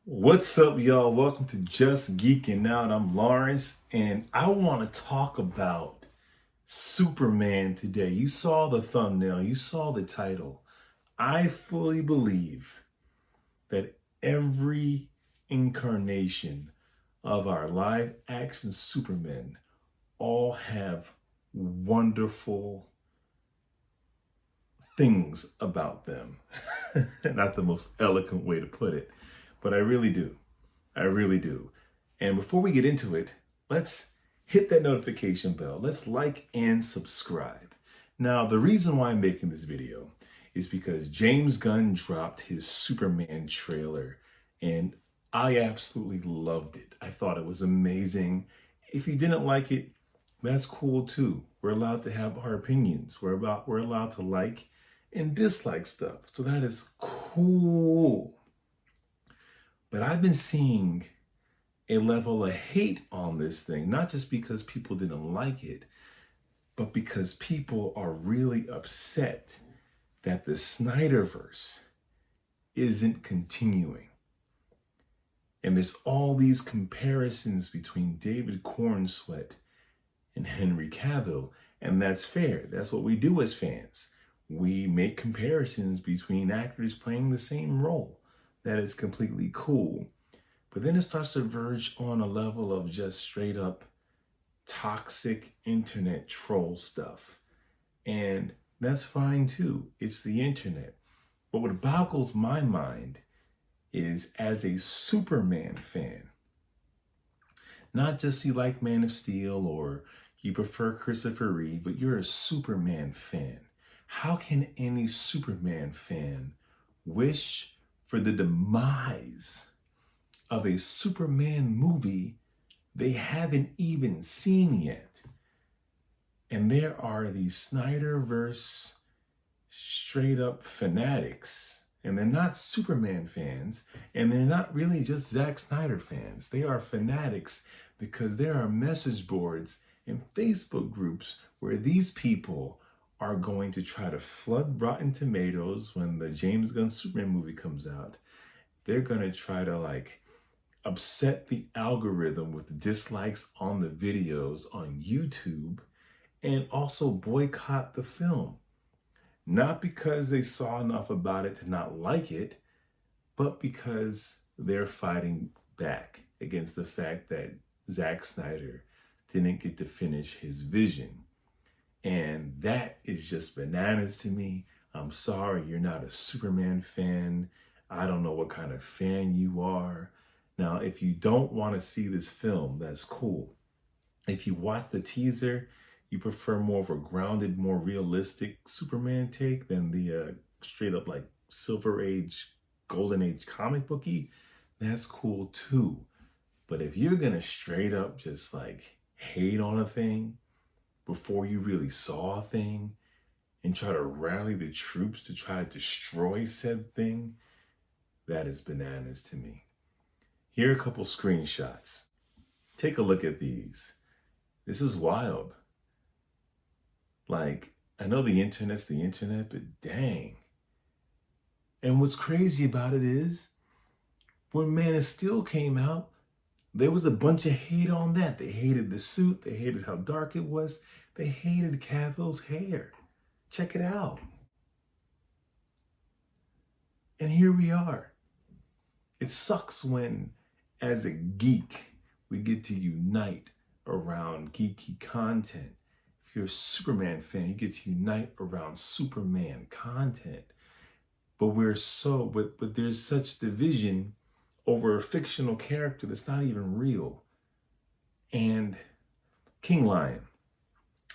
What's up, y'all? Welcome to Just Geeking Out. I'm Lawrence, and I want to talk about Superman today. You saw the thumbnail, you saw the title. I fully believe that every incarnation of our live action Supermen all have wonderful things about them. Not the most eloquent way to put it, but I really do. I really do. And before we get into it, let's hit that notification bell. Let's like and subscribe. Now, the reason why I'm making this video is because James Gunn dropped his Superman trailer, and I absolutely loved it. I thought it was amazing. If you didn't like it, that's cool too. We're allowed to have our opinions. We're allowed to like and dislike stuff. So that is cool. But I've been seeing a level of hate on this thing, not just because people didn't like it, but because people are really upset that the Snyderverse isn't continuing. And there's all these comparisons between David Cornsweet and Henry Cavill, and that's fair. That's what we do as fans. We make comparisons between actors playing the same role. That is completely cool. But then it starts to verge on a level of just straight up toxic internet troll stuff. And that's fine too. It's the internet. But what boggles my mind is, as a Superman fan, not just you like Man of Steel or you prefer Christopher Reeve, but you're a Superman fan. How can any Superman fan wish for the demise of a Superman movie they haven't even seen yet? And there are these Snyderverse straight up fanatics, and they're not Superman fans, and they're not really just Zack Snyder fans. They are fanatics because there are message boards and Facebook groups where these people are going to try to flood Rotten Tomatoes when the James Gunn Superman movie comes out. They're going to try to upset the algorithm with dislikes on the videos on YouTube, and also boycott the film. Not because they saw enough about it to not like it, but because they're fighting back against the fact that Zack Snyder didn't get to finish his vision. And that is just bananas to me. I'm sorry you're not a Superman fan. I don't know what kind of fan you are. Now, if you don't want to see this film, that's cool. If you watch the teaser, you prefer more of a grounded, more realistic Superman take than the straight up Silver Age, Golden Age comic booky, that's cool too. But if you're gonna straight up just hate on a thing before you really saw a thing and try to rally the troops to try to destroy said thing, that is bananas to me. Here are a couple screenshots. Take a look at these. This is wild. I know the internet's the internet, but dang. And what's crazy about it is, when Man of Steel came out, there was a bunch of hate on that. They hated the suit. They hated how dark it was. They hated Cavill's hair. Check it out. And here we are. It sucks when, as a geek, we get to unite around geeky content. If you're a Superman fan, you get to unite around Superman content. But there's such division over a fictional character that's not even real. And King Lion,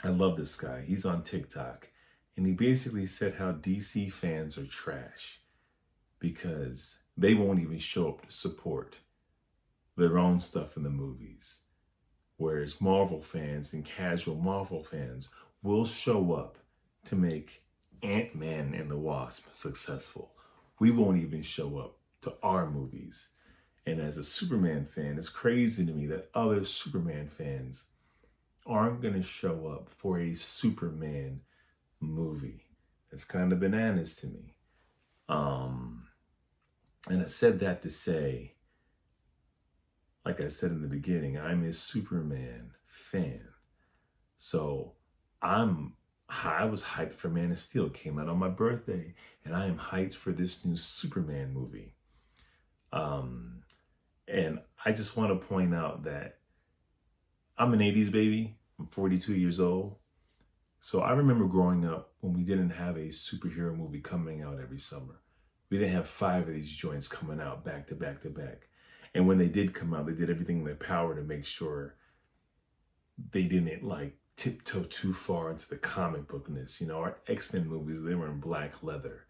I love this guy. He's on TikTok. And he basically said how DC fans are trash because they won't even show up to support their own stuff in the movies. Whereas Marvel fans and casual Marvel fans will show up to make Ant-Man and the Wasp successful. We won't even show up to our movies. And as a Superman fan, it's crazy to me that other Superman fans aren't going to show up for a Superman movie. It's kind of bananas to me. And I said that to say like I said in the beginning, I'm a Superman fan. So I was hyped for Man of Steel. It came out on my birthday, and I am hyped for this new Superman movie. And I just want to point out that I'm an 80s baby. I'm 42 years old. So I remember growing up when we didn't have a superhero movie coming out every summer. We didn't have 5 of these joints coming out back to back to back. And when they did come out, they did everything in their power to make sure they didn't like tiptoe too far into the comic bookness. You know, our X-Men movies, they were in black leather.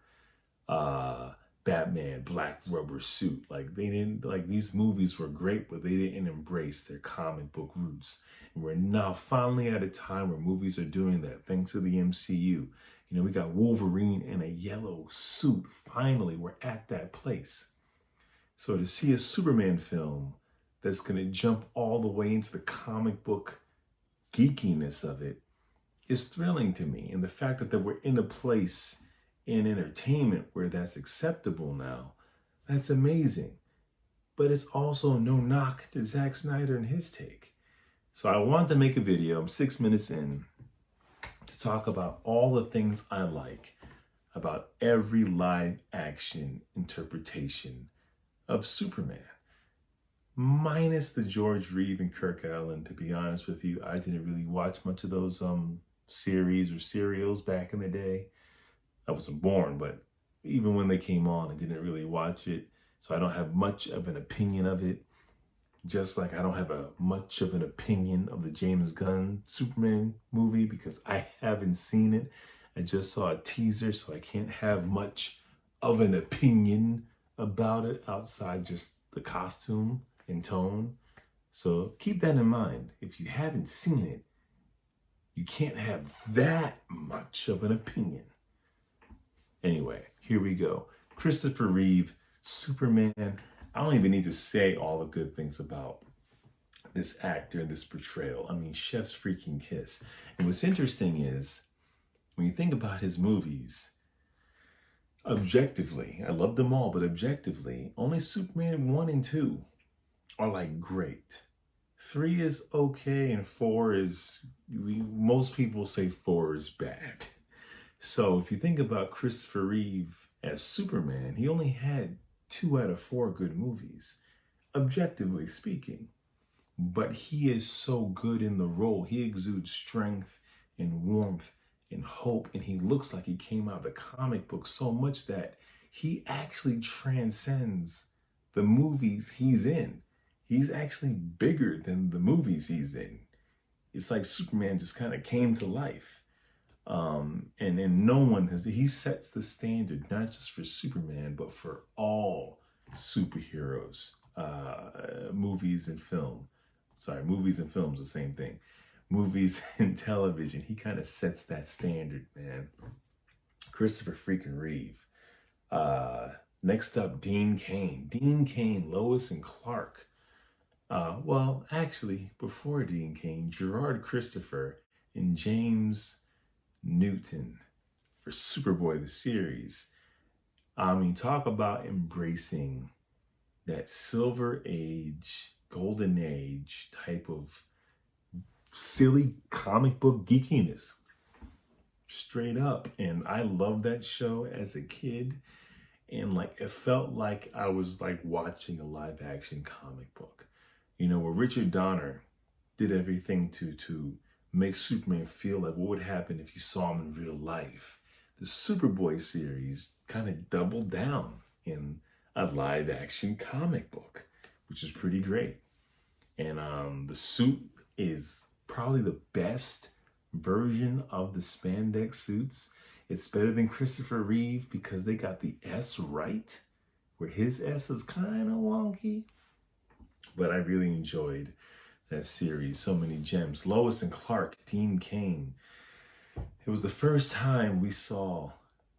Batman, black rubber suit. Like they didn't, like these movies were great, but they didn't embrace their comic book roots. And we're now finally at a time where movies are doing that, thanks to the MCU. You know, we got Wolverine in a yellow suit. Finally, we're at that place. So to see a Superman film that's going to jump all the way into the comic book geekiness of it is thrilling to me. And the fact that we're in a place in entertainment where that's acceptable now, that's amazing. But it's also no knock to Zack Snyder and his take. So I wanted to make a video, I'm 6 minutes in, to talk about all the things I like about every live action interpretation of Superman. Minus the George Reeve and Kirk Allen, to be honest with you. I didn't really watch much of those series or serials back in the day. I wasn't born, but even when they came on, I didn't really watch it. So I don't have much of an opinion of it. Just like I don't have much of an opinion of the James Gunn Superman movie because I haven't seen it. I just saw a teaser, so I can't have much of an opinion about it outside just the costume and tone. So keep that in mind. If you haven't seen it, you can't have that much of an opinion. Anyway, here we go. Christopher Reeve, Superman. I don't even need to say all the good things about this actor and this portrayal. I mean, chef's freaking kiss. And what's interesting is, when you think about his movies, objectively, I love them all, but objectively, only Superman 1 and 2 are like great. 3 is okay, and 4 is, most people say 4 is bad. So if you think about Christopher Reeve as Superman, he only had 2 out of 4 good movies, objectively speaking. But he is so good in the role. He exudes strength and warmth and hope, and he looks like he came out of the comic book so much that he actually transcends the movies he's in. He's actually bigger than the movies he's in. It's like Superman just kind of came to life. And no one has, he sets the standard, not just for Superman, but for all superheroes, movies and film. Sorry, movies and films, the same thing. Movies and television. He kind of sets that standard, man. Christopher freaking Reeve. Next up, Dean Cain. Dean Cain, Lois and Clark. Well, actually, before Dean Cain, Gerard Christopher and James Newton for Superboy, the series. I mean, talk about embracing that Silver Age, Golden Age type of silly comic book geekiness. Straight up. And I loved that show as a kid. And like, it felt like I was like watching a live action comic book. You know, where Richard Donner did everything to make Superman feel like what would happen if you saw him in real life. The Superboy series kind of doubled down in a live action comic book, which is pretty great. And the suit is probably the best version of the spandex suits. It's better than Christopher Reeve because they got the S right, where his S is kind of wonky. But I really enjoyed that series. So many gems. Lois and Clark, Dean Cain. It was the first time we saw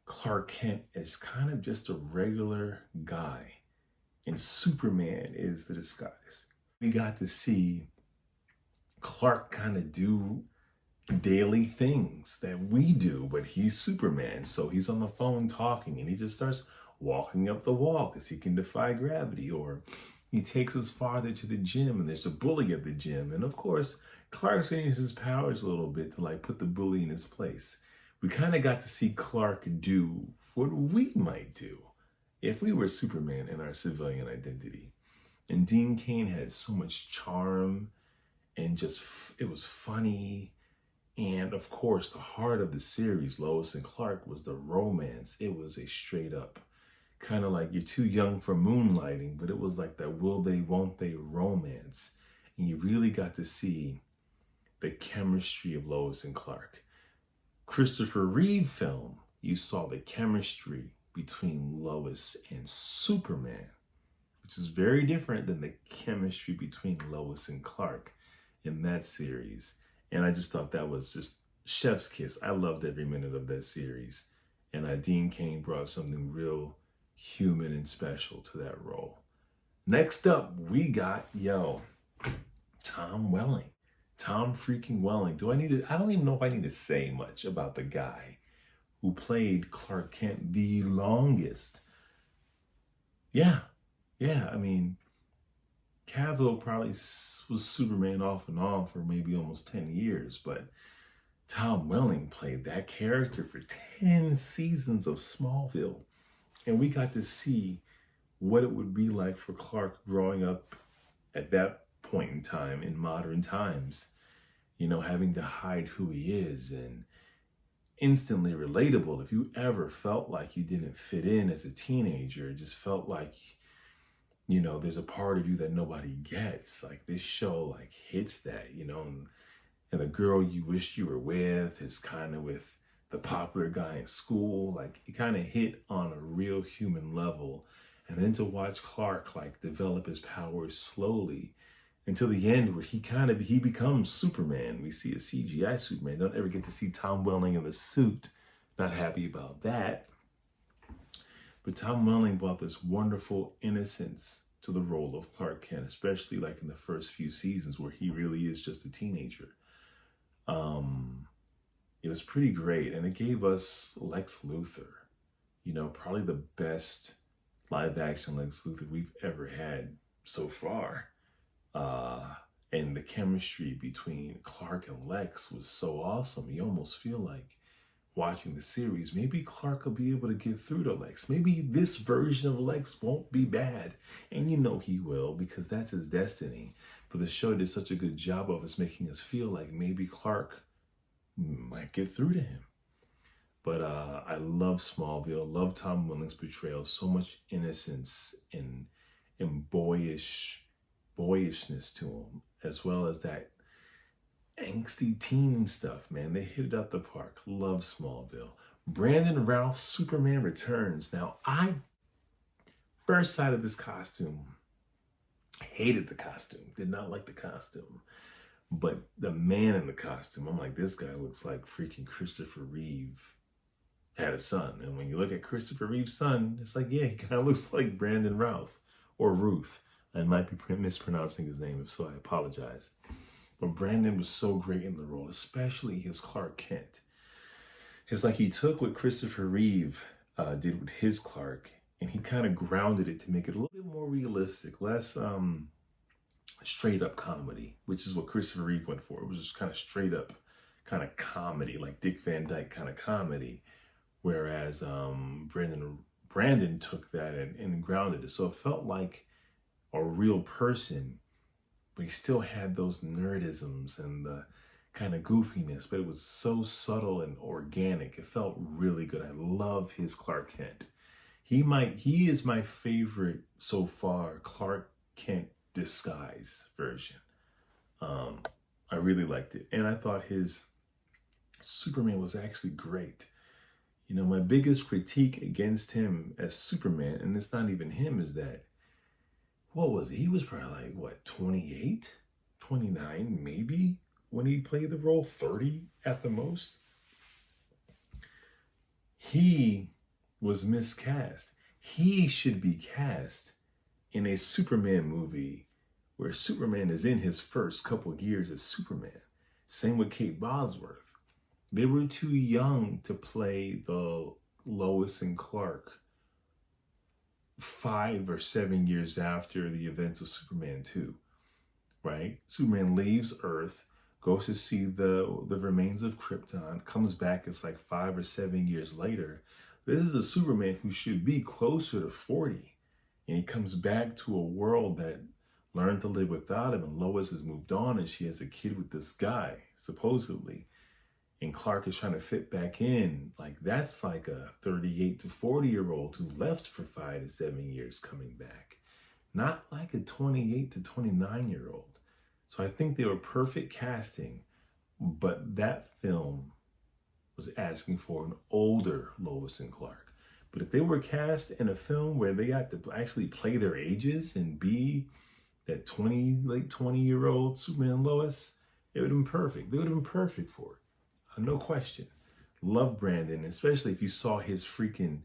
Clark Kent as kind of just a regular guy. And Superman is the disguise. We got to see Clark kind of do daily things that we do, but he's Superman. So he's on the phone talking and he just starts walking up the wall because he can defy gravity. Or He takes his father to the gym, and there's a bully at the gym. And of course, Clark's going to use his powers a little bit to like put the bully in his place. We kind of got to see Clark do what we might do if we were Superman in our civilian identity. And Dean Cain had so much charm, and just, it was funny. And of course, the heart of the series, Lois and Clark, was the romance. It was a straight up kind of like you're too young for moonlighting, but it was like that will they, won't they romance. And you really got to see the chemistry of Lois and Clark. Christopher Reeve film, you saw the chemistry between Lois and Superman, which is very different than the chemistry between Lois and Clark in that series. And I just thought that was just chef's kiss. I loved every minute of that series. And Dean Cain brought something real human and special to that role. Next up, we got, Tom Welling. Tom freaking Welling. I don't even know if I need to say much about the guy who played Clark Kent the longest. Yeah, I mean, Cavill probably was Superman off and on for maybe almost 10 years, but Tom Welling played that character for 10 seasons of Smallville. And we got to see what it would be like for Clark growing up at that point in time in modern times, having to hide who he is, and instantly relatable. If you ever felt like you didn't fit in as a teenager, it just felt like, there's a part of you that nobody gets. Like this show like hits that, and the girl you wished you were with is kind of with the popular guy in school. Like it kind of hit on a real human level. And then to watch Clark like develop his powers slowly until the end where he becomes Superman. We see a CGI Superman. Don't ever get to see Tom Welling in the suit. Not happy about that. But Tom Welling brought this wonderful innocence to the role of Clark Kent, especially like in the first few seasons where he really is just a teenager. It was pretty great, and it gave us Lex Luthor, probably the best live action Lex Luthor we've ever had so far. And the chemistry between Clark and Lex was so awesome. You almost feel like watching the series, maybe Clark will be able to get through to Lex. Maybe this version of Lex won't be bad. And he will, because that's his destiny. But the show did such a good job of us making us feel like maybe Clark might get through to him. But I love Smallville, love Tom Welling's portrayal, so much innocence and boyishness to him, as well as that angsty teen stuff, man. They hit it out the park. Love Smallville. Brandon Routh, Superman Returns. Now, I first sight of this costume, hated the costume, did not like the costume. But the man in the costume, I'm like, this guy looks like freaking Christopher Reeve had a son. And when you look at Christopher Reeve's son, it's like, yeah, he kind of looks like Brandon Routh or Routh. I might be mispronouncing his name, if so, I apologize. But Brandon was so great in the role, especially his Clark Kent. It's like he took what Christopher Reeve did with his Clark, and he kind of grounded it to make it a little bit more realistic, less straight up comedy, which is what Christopher Reeve went for. It was just kind of straight up kind of comedy, like Dick Van Dyke kind of comedy. Whereas Brandon took that and grounded it. So it felt like a real person, but he still had those nerdisms and the kind of goofiness, but it was so subtle and organic. It felt really good. I love his Clark Kent. He is my favorite so far Clark Kent disguise version. I really liked it. And I thought his Superman was actually great. My biggest critique against him as Superman, and it's not even him, is that, what was he? He was probably like, 28, 29 maybe when he played the role, 30 at the most. He was miscast. He should be cast in a Superman movie where Superman is in his first couple of years as Superman. Same with Kate Bosworth. They were too young to play the Lois and Clark 5 or 7 years after the events of Superman 2, right? Superman leaves Earth, goes to see the remains of Krypton, comes back, it's like 5 or 7 years later. This is a Superman who should be closer to 40. And he comes back to a world that learned to live without him, and Lois has moved on and she has a kid with this guy, supposedly. And Clark is trying to fit back in. Like, that's like a 38 to 40-year-old who left for 5 to 7 years coming back. Not like a 28 to 29-year-old. So I think they were perfect casting, but that film was asking for an older Lois and Clark. But if they were cast in a film where they got to actually play their ages and be that late 20-year-old Superman and Lois, it would have been perfect. They would have been perfect for it. No question. Love Brandon, especially if you saw his freaking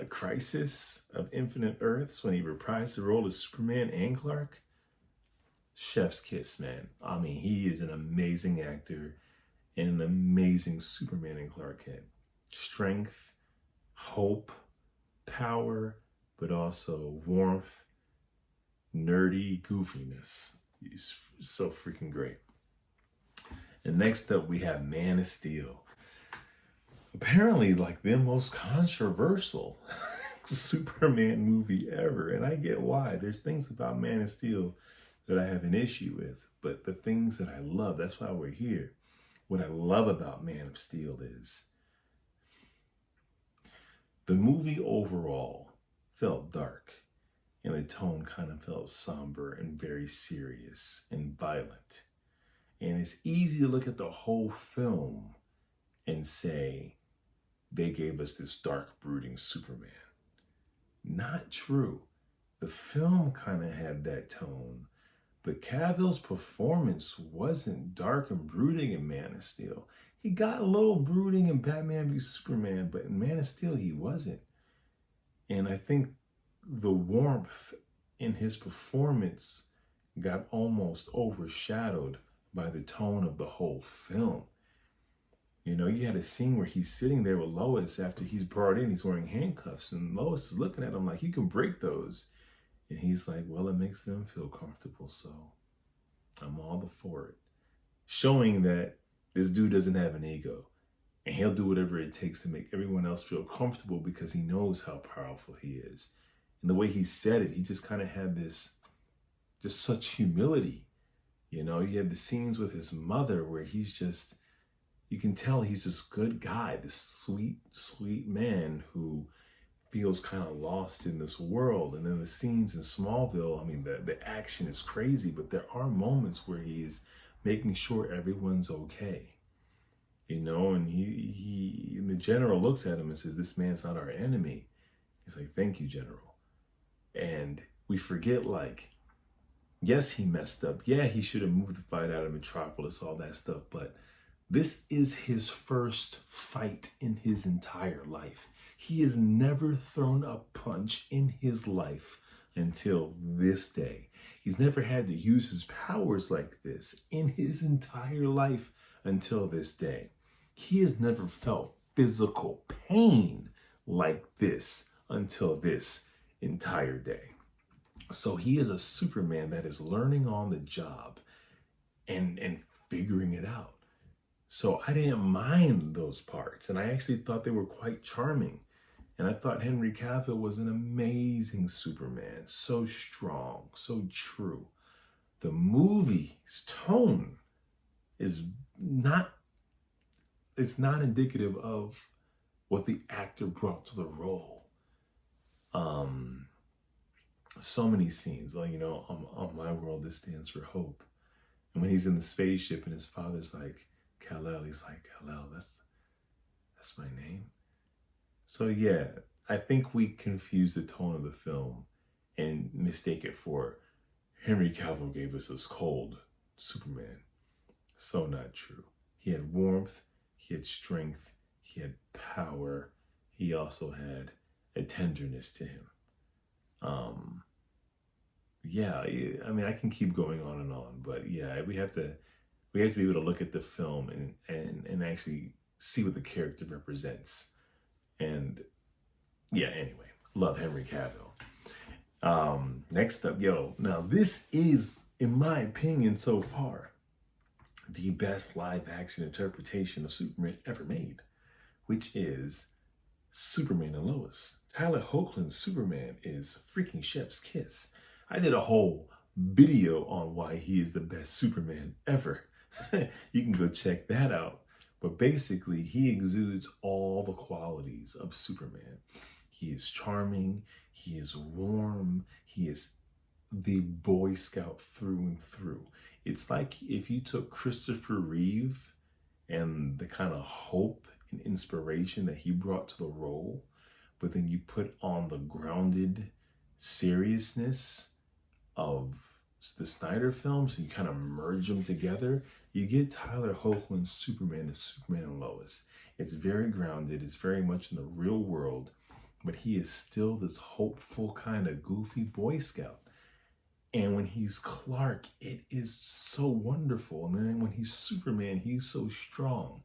Crisis of Infinite Earths when he reprised the role of Superman and Clark. Chef's kiss, man. I mean, he is an amazing actor and an amazing Superman and Clark Kent. Strength, hope, power, but also warmth, nerdy goofiness. He's so freaking great. And next up, we have Man of Steel. Apparently, like, the most controversial Superman movie ever. And I get why. There's things about Man of Steel that I have an issue with. But the things that I love, that's why we're here. What I love about Man of Steel is the movie overall felt dark. And the tone kind of felt somber and very serious and violent. And it's easy to look at the whole film and say, they gave us this dark, brooding Superman. Not true. The film kind of had that tone, but Cavill's performance wasn't dark and brooding in Man of Steel. He got a little brooding in Batman v Superman, but in Man of Steel, he wasn't. And I think the warmth in his performance got almost overshadowed by the tone of the whole film. You know, you had a scene where he's sitting there with Lois after he's brought in, he's wearing handcuffs, and Lois is looking at him like, you can break those. And he's like, well, it makes them feel comfortable, so I'm all for it. Showing that this dude doesn't have an ego, and he'll do whatever it takes to make everyone else feel comfortable because he knows how powerful he is. And the way he said it, he just kind of had this, just such humility. You know, you had the scenes with his mother where he's just, you can tell he's this good guy, this sweet, sweet man who feels kind of lost in this world. And then the scenes in Smallville, I mean, the action is crazy, but there are moments where he's making sure everyone's okay. You know, and and the general looks at him and says, this man's not our enemy. He's like, thank you, General. And we forget, like, yes, he messed up. Yeah, he should have moved the fight out of Metropolis, all that stuff. But this is his first fight in his entire life. He has never thrown a punch in his life until this day. He's never had to use his powers like this in his entire life until this day. He has never felt physical pain like this until this entire day. So he is a Superman that is learning on the job and figuring it out. So I didn't mind those parts, and I actually thought they were quite charming. And I thought Henry Cavill was an amazing Superman, so strong, so true. The movie's tone is not, it's not indicative of what the actor brought to the role. So many scenes, like, you know, on my world, this stands for hope. And when he's in the spaceship and his father's like, Kal-El, he's like, Kal-El, that's my name. So yeah, I think we confuse the tone of the film and mistake it for Henry Cavill gave us this cold Superman. So not true. He had warmth, he had strength, he had power. He also had a tenderness to him. Yeah, I mean, I can keep going on, but yeah, we have to be able to look at the film and actually see what the character represents. And yeah, anyway, Love Henry Cavill. Next up, now this is, in my opinion so far, the best live action interpretation of Superman ever made, which is Superman and Lois. Tyler Hoechlin's Superman is freaking chef's kiss. I did a whole video on why he is the best Superman ever. You can go check that out. But basically, he exudes all the qualities of Superman. He is charming, he is warm, he is the Boy Scout through and through. It's like if you took Christopher Reeve and the kind of hope and inspiration that he brought to the role, but then you put on the grounded seriousness of the Snyder films and you kind of merge them together, you get Tyler Hoechlin's Superman as Superman and Lois. It's very grounded, it's very much in the real world, but he is still this hopeful kind of goofy Boy Scout. And when he's Clark, it is so wonderful. And then when he's Superman, he's so strong.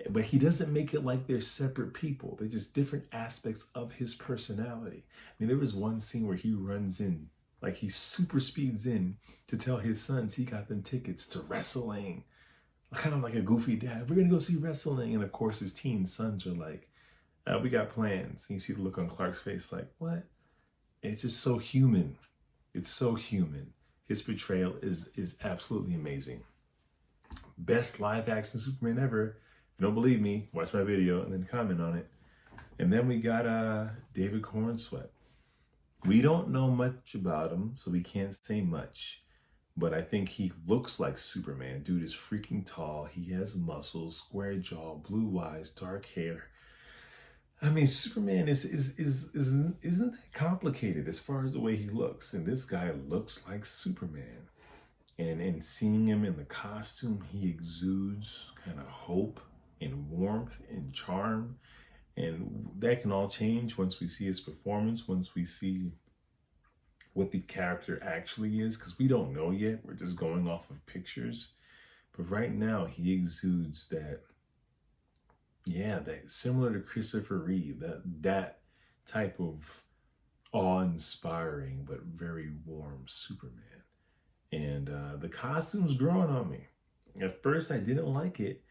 But he doesn't make it like they're separate people. They're just different aspects of his personality. I mean, there was one scene where he runs in, like he super speeds in to tell his sons he got them tickets to wrestling. Kind of like a goofy dad. We're going to go see wrestling. And of course, his teen sons are like, we got plans. And you see the look on Clark's face like, what? It's just so human. It's so human. His portrayal is absolutely amazing. Best live action Superman ever. If you don't believe me, watch my video and then comment on it. And then we got David Cornsweet. We don't know much about him, so we can't say much. But I think he looks like Superman. Dude is freaking tall. He has muscles, square jaw, blue eyes, dark hair. I mean, Superman isn't that complicated as far as the way he looks. And this guy looks like Superman. And seeing him in the costume, he exudes kind of hope and warmth and charm. And that can all change once we see his performance, once we see what the character actually is, because we don't know yet. We're just going off of pictures. But right now, he exudes that, that similar to Christopher Reeve, that type of awe-inspiring but very warm Superman. And the costume's growing on me. At first, I didn't like it.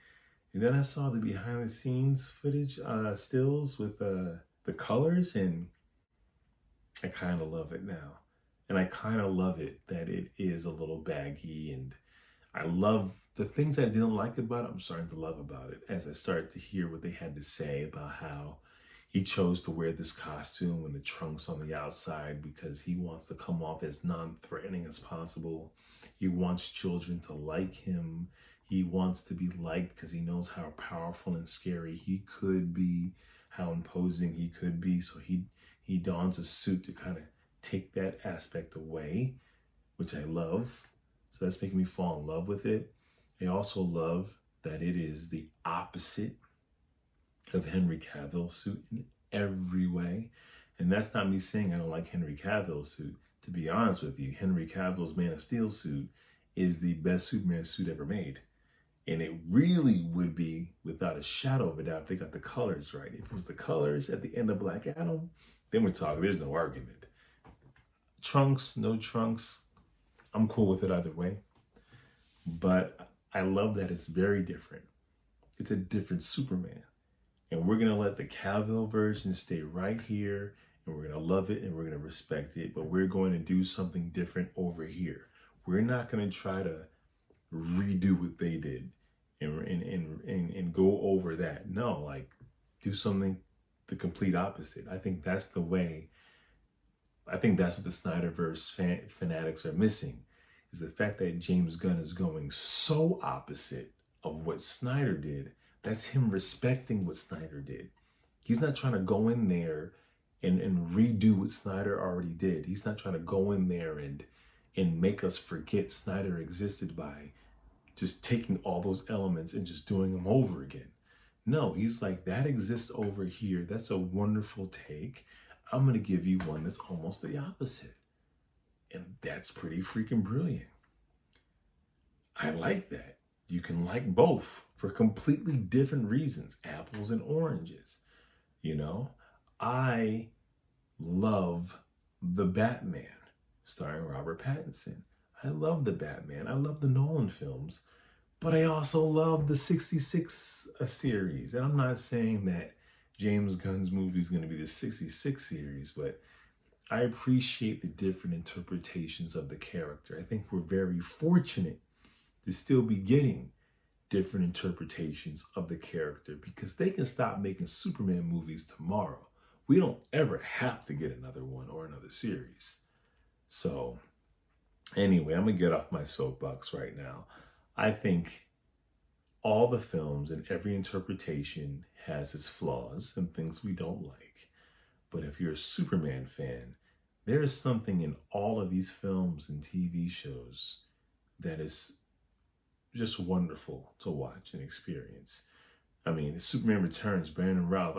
And then I saw the behind-the-scenes footage, stills with the colors, and I kind of love it now. And I kind of love it that it is a little baggy, and I love the things I didn't like about it. I'm starting to love about it as I start to hear what they had to say about how he chose to wear this costume and the trunks on the outside because he wants to come off as non-threatening as possible. He wants children to like him. He wants to be liked because he knows how powerful and scary he could be, how imposing he could be. So he dons a suit to kind of take that aspect away, which I love. So that's making me fall in love with it. I also love that it is the opposite of Henry Cavill's suit in every way. And that's not me saying I don't like Henry Cavill's suit. To be honest with you, Henry Cavill's Man of Steel suit is the best Superman suit ever made. And it really would be, without a shadow of a doubt, if they got the colors right. If it was the colors at the end of Black Adam, then we're talking, there's no argument. Trunks, no trunks, I'm cool with it either way. But I love that it's very different. It's a different Superman. And we're going to let the Cavill version stay right here. And we're going to love it and we're going to respect it. But we're going to do something different over here. We're not going to try to redo what they did and go over that. No, like do something the complete opposite. I think that's the way. I think that's what the Snyderverse fanatics are missing, is the fact that James Gunn is going so opposite of what Snyder did. That's him respecting what Snyder did. He's not trying to go in there and redo what Snyder already did. He's not trying to go in there and make us forget Snyder existed by just taking all those elements and just doing them over again. No, he's like, that exists over here. That's a wonderful take. I'm going to give you one that's almost the opposite. And that's pretty freaking brilliant. I like that. You can like both for completely different reasons. Apples and oranges. You know, I love The Batman, starring Robert Pattinson. I love The Batman. I love the Nolan films. But I also love the 66 series. And I'm not saying that James Gunn's movie is going to be the 66 series, but I appreciate the different interpretations of the character. I think we're very fortunate to still be getting different interpretations of the character because they can stop making Superman movies tomorrow. We don't ever have to get another one or another series. So anyway, I'm going to get off my soapbox right now. I think all the films and every interpretation has its flaws and things we don't like. But if you're a Superman fan, there is something in all of these films and TV shows that is just wonderful to watch and experience. I mean, Superman Returns, Brandon Routh,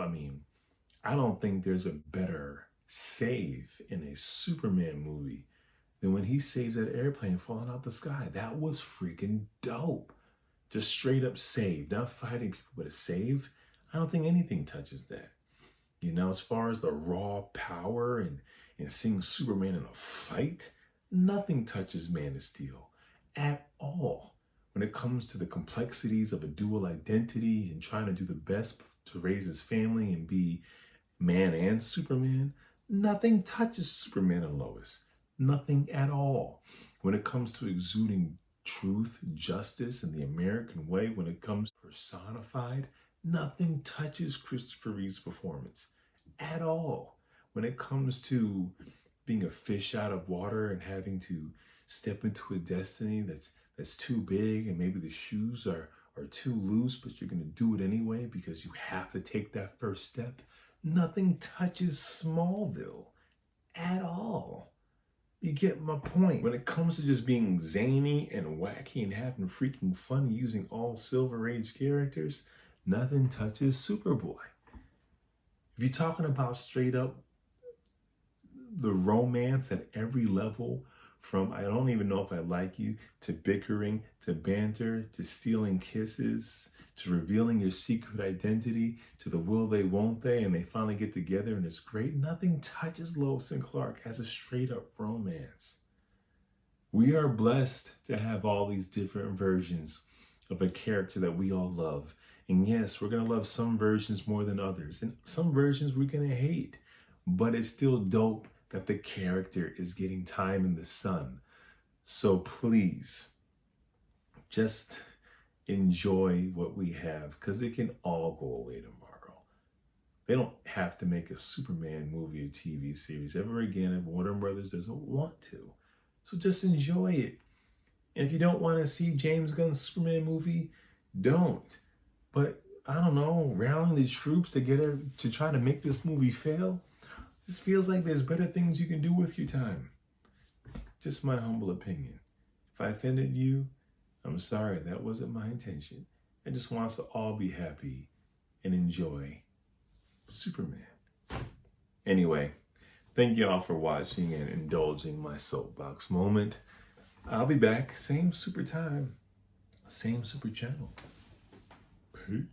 I don't think there's a better save in a Superman movie than when he saves that airplane falling out the sky. That was freaking dope. Just straight up save, not fighting people, but a save. I don't think anything touches that. You know, as far as the raw power and seeing Superman in a fight, nothing touches Man of Steel at all. When it comes to the complexities of a dual identity and trying to do the best to raise his family and be man and Superman, nothing touches Superman and Lois. Nothing at all. When it comes to exuding truth, justice, and the American way, when it comes personified, nothing touches Christopher Reeve's performance at all. When it comes to being a fish out of water and having to step into a destiny that's too big and maybe the shoes are too loose, but you're going to do it anyway because you have to take that first step, nothing touches Smallville at all. You get my point. When it comes to just being zany and wacky and having freaking fun using all Silver Age characters, nothing touches Superboy. If you're talking about straight up the romance at every level, from I don't even know if I like you, to bickering, to banter, to stealing kisses, to revealing your secret identity, to the will they, won't they, and they finally get together and it's great. Nothing touches Lois and Clark as a straight up romance. We are blessed to have all these different versions of a character that we all love. And yes, we're going to love some versions more than others. And some versions we're going to hate. But it's still dope that the character is getting time in the sun. So please, just enjoy what we have, because it can all go away tomorrow. They don't have to make a Superman movie or TV series ever again if Warner Brothers doesn't want to. So just enjoy it. And if you don't want to see James Gunn's Superman movie, don't. But I don't know, rallying the troops together to try to make this movie fail, just feels like there's better things you can do with your time. Just my humble opinion. If I offended you, I'm sorry, that wasn't my intention. I just want us to all be happy and enjoy Superman. Anyway, thank you all for watching and indulging my soapbox moment. I'll be back, same super time, same super channel. Peace.